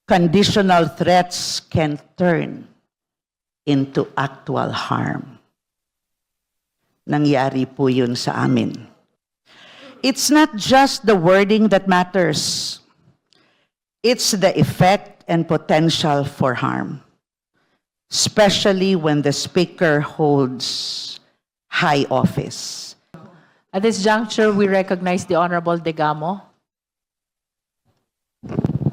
conditional threats can turn into actual harm. Nangyari po yun sa amin. It's not just the wording that matters. It's the effect and potential for harm, especially when the speaker holds high office. At this juncture, we recognize the Honorable Degamo.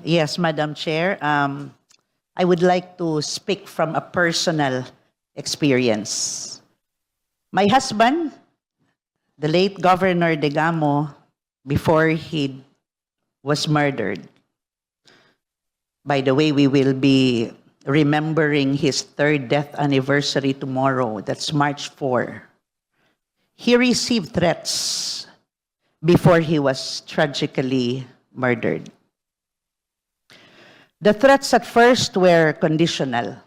Yes, Madam Chair. I would like to speak from a personal experience. My husband, the late Governor Degamo, before he was murdered. By the way, we will be remembering his 3rd death anniversary tomorrow. That's March 4. He received threats before he was tragically murdered. The threats at first were conditional.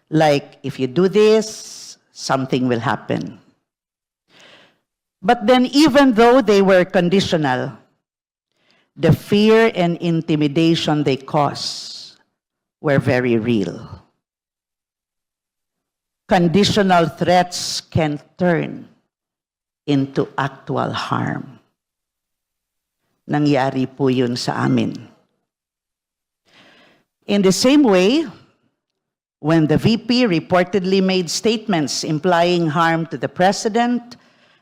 Like, if you do this, something will happen. But then, even though they were conditional, the fear and intimidation they caused were very real. Conditional threats can turn into actual harm. Nangyari po yun sa amin. In the same way, when the VP reportedly made statements implying harm to the President,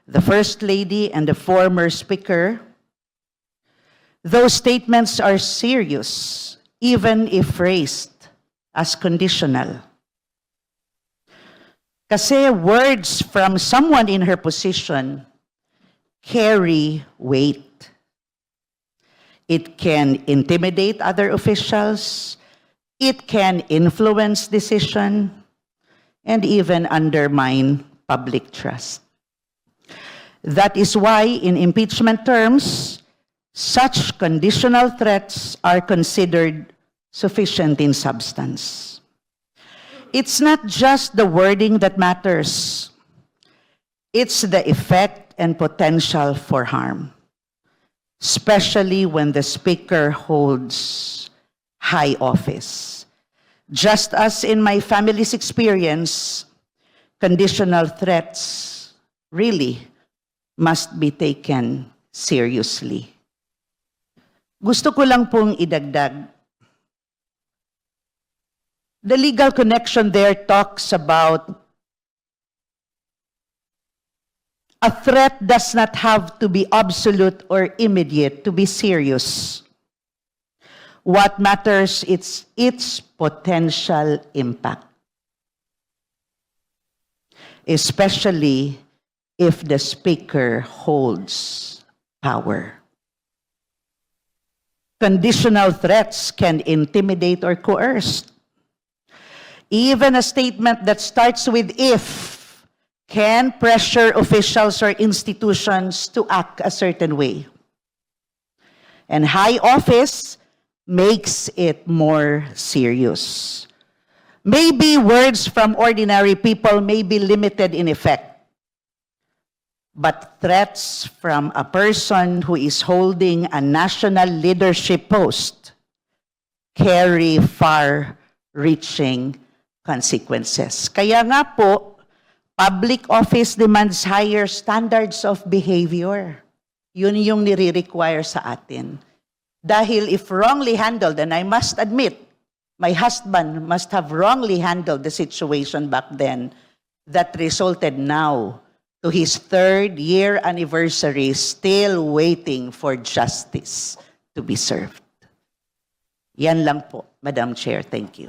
the First Lady, and the former Speaker, those statements are serious, even if phrased as conditional. Kasi words from someone in her position carry weight. It can intimidate other officials, it can influence decision, and even undermine public trust. That is why, in impeachment terms, such conditional threats are considered sufficient in substance. It's not just the wording that matters. It's the effect and potential for harm, especially when the speaker holds high office. Just as in my family's experience, conditional threats really must be taken seriously. Gusto ko lang pong idagdag. The legal connection there talks about a threat does not have to be absolute or immediate to be serious. What matters is its potential impact, especially if the speaker holds power. Conditional threats can intimidate or coerce. Even a statement that starts with "if" can pressure officials or institutions to act a certain way. And high office makes it more serious. Maybe words from ordinary people may be limited in effect, but threats from a person who is holding a national leadership post carry far-reaching consequences. Kaya nga po, public office demands higher standards of behavior. Yun yung nire-require sa atin. Dahil if wrongly handled, and I must admit, my husband must have wrongly handled the situation back then that resulted now to his 3rd year anniversary, still waiting for justice to be served. Yan lang po, Madam Chair. Thank you.